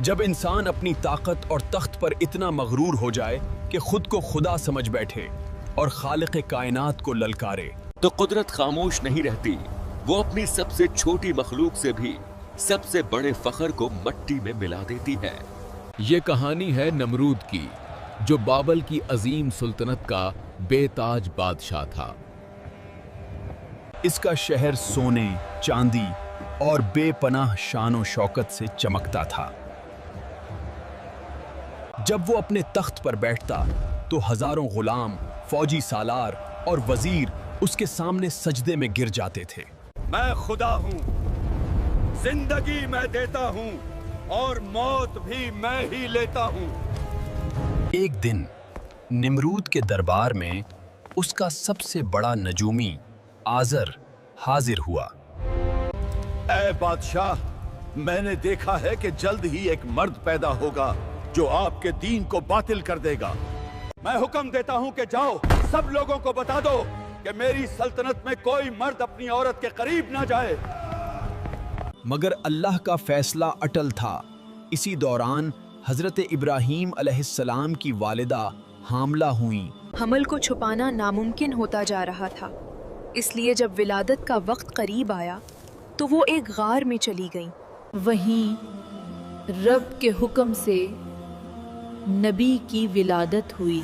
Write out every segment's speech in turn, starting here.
जब इंसान अपनी ताकत और तख्त पर इतना मगरूर हो जाए कि खुद को खुदा समझ बैठे और खालिक कायनात को ललकारे, तो कुदरत खामोश नहीं रहती। वो अपनी सबसे छोटी मखलूक से भी सबसे बड़े फखर को मट्टी में मिला देती है। ये कहानी है नमरूद की, जो बाबल की अजीम सुल्तनत का बेताज बादशाह था। इसका शहर सोने, चांदी और बेपनाह शान शौकत से चमकता था। जब वो अपने तख्त पर बैठता तो हजारों गुलाम, फौजी सालार और वजीर उसके सामने सजदे में गिर जाते थे। मैं खुदा हूँ, जिंदगी मैं देता हूँ और मौत भी मैं ही लेता हूँ। एक दिन निमरूद के दरबार में उसका सबसे बड़ा नजूमी आजर हाजिर हुआ। ऐ बादशाह, मैंने देखा है कि जल्द ही एक मर्द पैदा होगा जो आपके दीन को बातिल कर देगा। मैं हुक्म देता हूं कि जाओ, सब लोगों को बता दो कि मेरी सल्तनत में कोई मर्द अपनी औरत के करीब ना जाए। मगर अल्लाह का फैसला अटल था। इसी दौरान हजरत इब्राहीम अलैहिस्सलाम की वालिदा हामला हुई। हमल को छुपाना नामुमकिन होता जा रहा था, इसलिए जब विलादत का वक्त करीब आया तो वो एक गार में चली गईं। वहीं रब के हुक्म से नबी की विलादत हुई।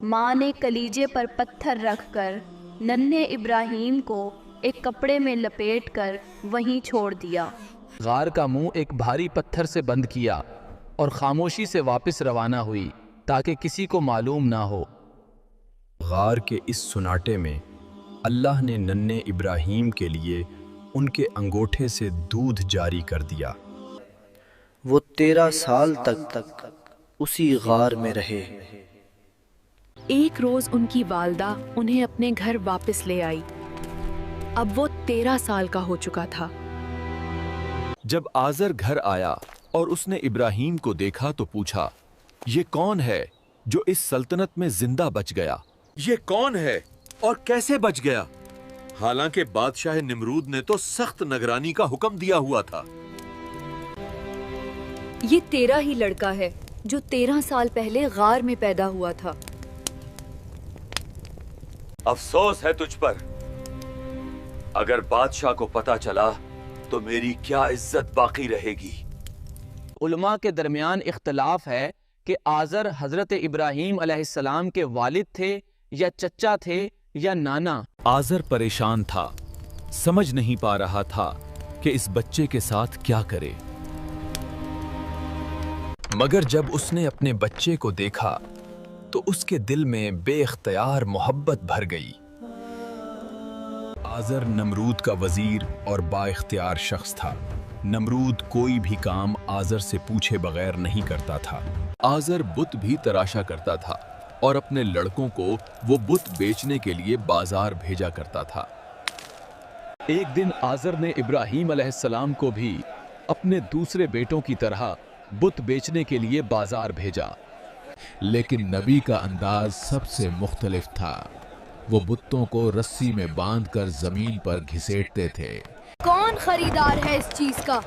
माँ ने कलीजे पर पत्थर रखकर नन्हे इब्राहीम को एक कपड़े में लपेटकर वहीं छोड़ दिया। गार का मुंह एक भारी पत्थर से बंद किया और खामोशी से वापस रवाना हुई ताकि किसी को मालूम ना हो। गार के इस सुनाटे में अल्लाह ने नन्हे इब्राहीम के लिए उनके अंगूठे से दूध जारी कर दिया। वो 13 साल तक उसी गार में रहे। एक रोज उनकी वालदा उन्हें अपने घर वापस ले आई। अब वो 13 साल का हो चुका था। जब आजर घर आया और उसने इब्राहीम को देखा तो पूछा, ये कौन है जो इस सल्तनत में जिंदा बच गया? ये कौन है और कैसे बच गया? हालांकि बादशाह निमरूद ने तो सख्त निगरानी का हुक्म दिया हुआ था। ये तेरा ही लड़का है जो 13 साल पहले गार में पैदा हुआ था। अफसोस है तुझ पर। अगर बादशाह को पता चला तो मेरी क्या इज्जत बाकी रहेगी। उलमा के दरमियान इख्तलाफ है कि आजर हजरत इब्राहीम अलैहिस्सलाम के वालिद थे या चचा थे या नाना। आजर परेशान था, समझ नहीं पा रहा था कि इस बच्चे के साथ क्या करे। मगर जब उसने अपने बच्चे को देखा तो उसके दिल में बेख्तियार मोहब्बत भर गई। आजर नमरूद का वजीर और बाइख्तियार शख्स था। नमरूद कोई भी काम आजर से पूछे बगैर नहीं करता था। आजर बुत भी तराशा करता था और अपने लड़कों को वो बुत बेचने के लिए बाजार भेजा करता था। एक दिन आजर ने इब्राहीम अलैहिस्सलाम को भी अपने दूसरे बेटों की तरह बुत बेचने के लिए बाजार भेजा, लेकिन नबी का अंदाज सबसे मुख्तलिफ था। वो बुतों को रस्सी में बांधकर जमीन पर घिसेटते थे। कौन खरीदार है इस चीज का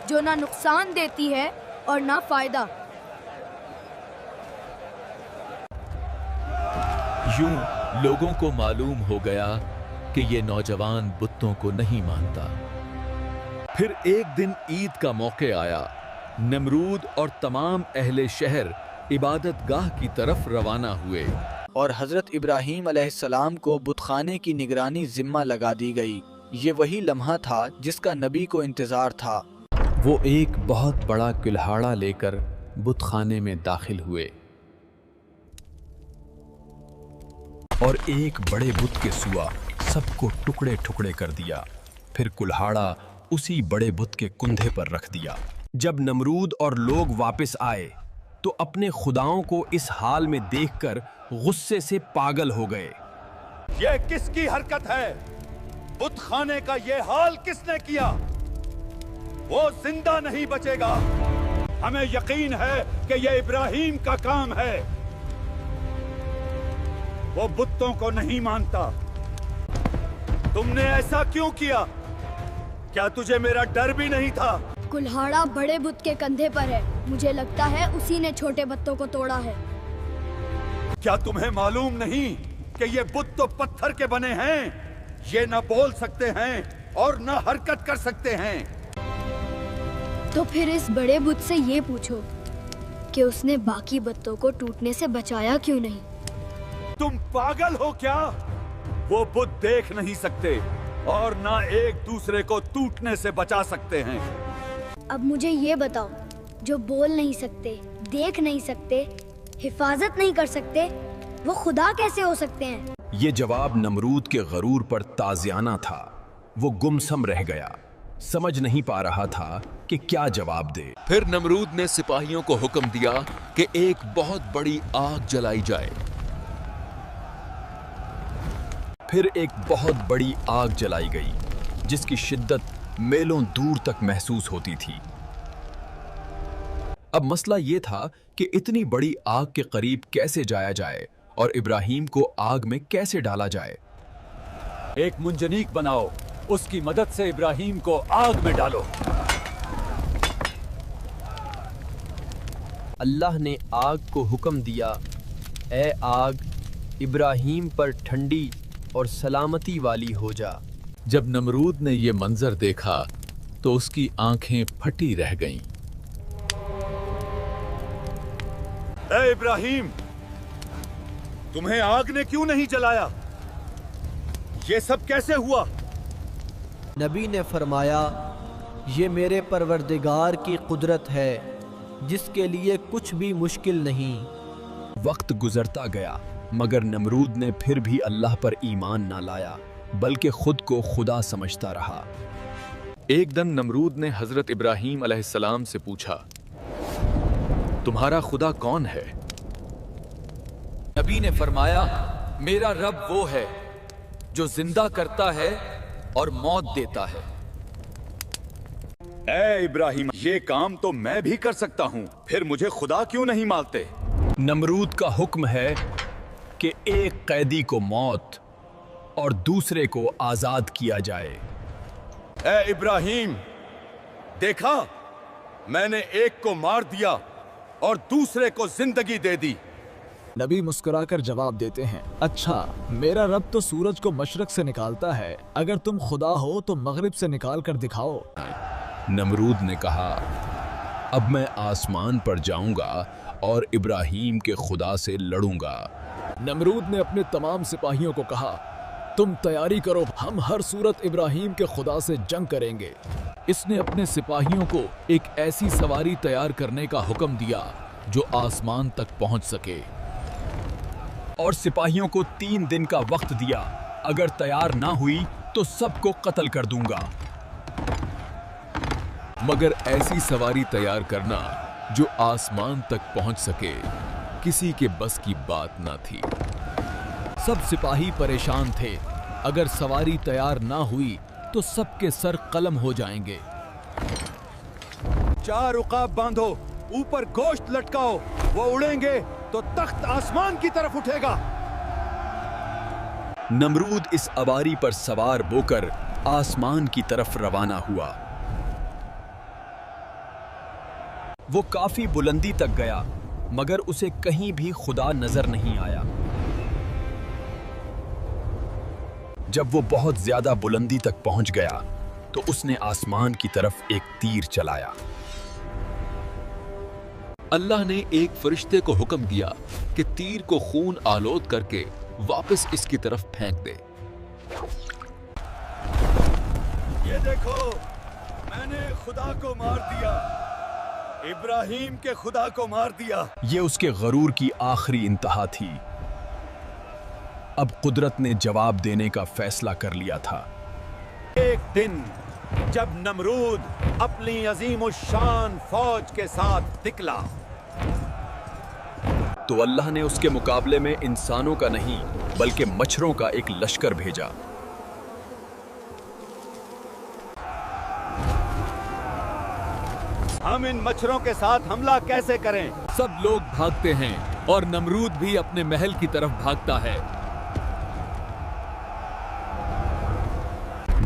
जो ना नुकसान देती है और ना फायदा? यूं लोगों को मालूम हो गया कि ये नौजवान बुतों को नहीं मानता। फिर एक दिन ईद का मौके आया। नमरूद और तमाम अहले शहर इबादत गाह की तरफ रवाना हुए और हजरत इब्राहीम अलैहिस्सलाम को बुतखाने की निगरानी जिम्मा लगा दी गई। ये वही लम्हा था जिसका नबी को इंतजार था। वो एक बहुत बड़ा कुल्हाड़ा लेकर बुतखाने में दाखिल हुए और एक बड़े बुत के सिवा सबको टुकड़े टुकड़े कर दिया। फिर कुल्हाड़ा उसी बड़े बुत के कुंधे पर रख दिया। जब नमरूद और लोग वापस आए तो अपने खुदाओं को इस हाल में देखकर गुस्से से पागल हो गए। ये किसकी हरकत है? बुतखाने का ये हाल किसने किया? वो जिंदा नहीं बचेगा। हमें यकीन है कि ये इब्राहीम का काम है। वो बुतों को नहीं मानता। तुमने ऐसा क्यों किया? क्या तुझे मेरा डर भी नहीं था? कुल्हाड़ा बड़े बुत के कंधे पर है। मुझे लगता है उसी ने छोटे बत्तों को तोड़ा है। क्या तुम्हें मालूम नहीं कि ये बुत तो पत्थर के बने हैं? ये न बोल सकते हैं और न हरकत कर सकते हैं। तो फिर इस बड़े बुत से ये पूछो कि उसने बाकी बत्तों को टूटने से बचाया क्यों नहीं? तुम पागल हो क्या? वो बुत देख नहीं सकते और ना एक दूसरे को टूटने से बचा सकते हैं। अब मुझे ये बताओ, जो बोल नहीं सकते, देख नहीं सकते, हिफाजत नहीं कर सकते, वो खुदा कैसे हो सकते हैं? ये जवाब नमरूद के गरूर पर ताज़ियाना था। वो गुमसम रह गया, समझ नहीं पा रहा था कि क्या जवाब दे। फिर नमरूद ने सिपाहियों को हुक्म दिया कि एक बहुत बड़ी आग जलाई जाए। फिर एक बहुत बड़ी आग जलाई गई, जिसकी शिद्दत मीलों दूर तक महसूस होती थी। अब मसला ये था कि इतनी बड़ी आग के करीब कैसे जाया जाए और इब्राहिम को आग में कैसे डाला जाए। एक मुंजनीक बनाओ, उसकी मदद से इब्राहिम को आग में डालो। अल्लाह ने आग को हुक्म दिया, ए आग, इब्राहिम पर ठंडी और सलामती वाली हो जा। जब नमरूद ने ये मंजर देखा तो उसकी आंखें फटी रह गईं। ए इब्राहिम, तुम्हें आग ने क्यों नहीं जलाया? ये सब कैसे हुआ? नबी ने फरमाया, ये मेरे परवरदिगार की कुदरत है, जिसके लिए कुछ भी मुश्किल नहीं। वक्त गुजरता गया, मगर नमरूद ने फिर भी अल्लाह पर ईमान ना लाया, बल्कि खुद को खुदा समझता रहा। एक दिन नमरूद ने हजरत इब्राहीम अलैहिस्सलाम से पूछा, तुम्हारा खुदा कौन है? नबी ने फरमाया, मेरा रब वो है जो जिंदा करता है और मौत देता है। ए इब्राहिम, ये काम तो मैं भी कर सकता हूँ, फिर मुझे खुदा क्यों नहीं मानते? नमरूद का हुक्म है कि एक कैदी को मौत और दूसरे को आजाद किया जाए। ए इब्राहिम, देखा, मैंने एक को मार दिया और दूसरे को जिंदगी दे दी। नबी मुस्कुराकर जवाब देते हैं, अच्छा, मेरा रब तो सूरज को मशरक से निकालता है, अगर तुम खुदा हो तो मगरिब से निकाल कर दिखाओ। नमरूद ने कहा, अब मैं आसमान पर जाऊंगा और इब्राहिम के खुदा से लड़ूंगा। नमरूद ने अपने तमाम सिपाहियों को कहा, तुम तैयारी करो, हम हर सूरत इब्राहिम के खुदा से जंग करेंगे। इसने अपने सिपाहियों को एक ऐसी सवारी तैयार करने का हुक्म दिया जो आसमान तक पहुंच सके, और सिपाहियों को 3 दिन का वक्त दिया। अगर तैयार ना हुई तो सबको कत्ल कर दूंगा। मगर ऐसी सवारी तैयार करना जो आसमान तक पहुंच सके किसी के बस की बात ना थी। सब सिपाही परेशान थे, अगर सवारी तैयार ना हुई तो सबके सर कलम हो जाएंगे। 4 उकाब बांधो, ऊपर गोश्त लटकाओ, वो उड़ेंगे तो तख्त आसमान की तरफ उठेगा। नमरूद इस अबारी पर सवार होकर आसमान की तरफ रवाना हुआ। वो काफी बुलंदी तक गया, मगर उसे कहीं भी खुदा नजर नहीं आया। जब वो बहुत ज्यादा बुलंदी तक पहुंच गया तो उसने आसमान की तरफ एक तीर चलाया। अल्लाह ने एक फरिश्ते को हुक्म दिया कि तीर को खून आलोद करके वापस इसकी तरफ फेंक दे। ये देखो, मैंने खुदा को मार दिया, इब्राहिम के खुदा को मार दिया। ये उसके गरूर की आखिरी इंतहा थी। अब कुदरत ने जवाब देने का फैसला कर लिया था। एक दिन जब नमरूद अपनी अजीमुशान फौज के साथ निकला तो अल्लाह ने उसके मुकाबले में इंसानों का नहीं बल्कि मच्छरों का एक लश्कर भेजा। हम इन मच्छरों के साथ हमला कैसे करें? सब लोग भागते हैं और नमरूद भी अपने महल की तरफ भागता है।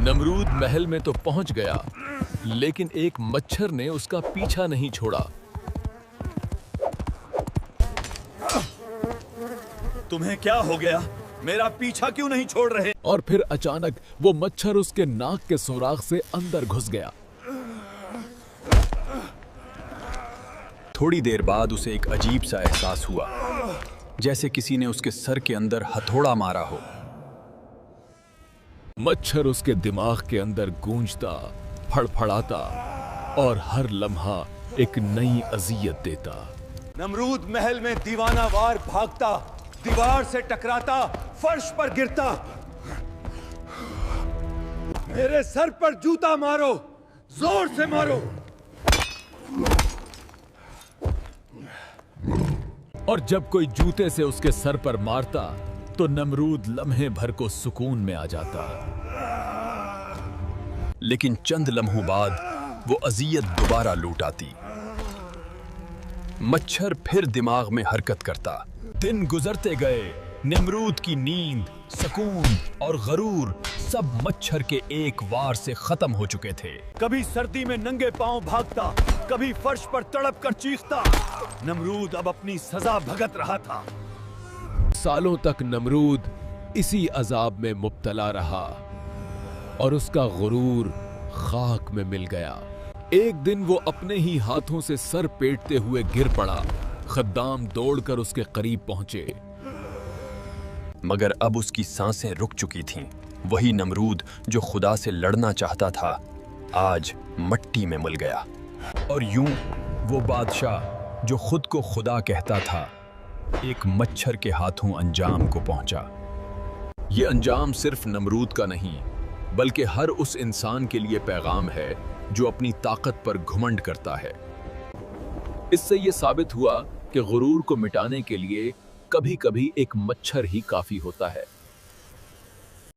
नमरूद महल में तो पहुंच गया, लेकिन एक मच्छर ने उसका पीछा नहीं छोड़ा। तुम्हें क्या हो गया? मेरा पीछा क्यों नहीं छोड़ रहे? और फिर अचानक वो मच्छर उसके नाक के सुराख से अंदर घुस गया। थोड़ी देर बाद उसे एक अजीब सा एहसास हुआ, जैसे किसी ने उसके सर के अंदर हथौड़ा मारा हो। मच्छर उसके दिमाग के अंदर गूंजता, फड़फड़ाता और हर लम्हा एक नई अजियत देता। नमरूद महल में दीवानावार भागता, दीवार से टकराता, फर्श पर गिरता। मेरे सर पर जूता मारो, जोर से मारो। और जब कोई जूते से उसके सर पर मारता तो नमरूद लम्हे भर को सुकून में आ जाता। लेकिन चंद लम्हों बाद वो अजियत दोबारा लौट आती। मच्छर फिर दिमाग में हरकत करता। दिन गुजरते गए। नमरूद की नींद, सुकून और गरूर सब मच्छर के एक वार से खत्म हो चुके थे। कभी सर्दी में नंगे पांव भागता, कभी फर्श पर तड़प कर चीखता। नमरूद अब अपनी सजा भुगत रहा था। सालों तक नमरूद इसी अजाब में मुब्तला रहा और उसका गुरूर खाक में मिल गया। एक दिन वो अपने ही हाथों से सर पेटते हुए गिर पड़ा। खद्दाम दौड़कर उसके करीब पहुंचे, मगर अब उसकी सांसें रुक चुकी थीं। वही नमरूद जो खुदा से लड़ना चाहता था, आज मट्टी में मिल गया। और यूं वो बादशाह जो खुद को खुदा कहता था, एक मच्छर के हाथों अंजाम को पहुंचा। ये अंजाम सिर्फ नमरूद का नहीं, बल्कि हर उस इंसान के लिए पैगाम है जो अपनी ताकत पर घुमंड करता है। इससे ये साबित हुआ कि गुरूर को मिटाने के लिए कभी-कभी एक मच्छर ही काफी होता है।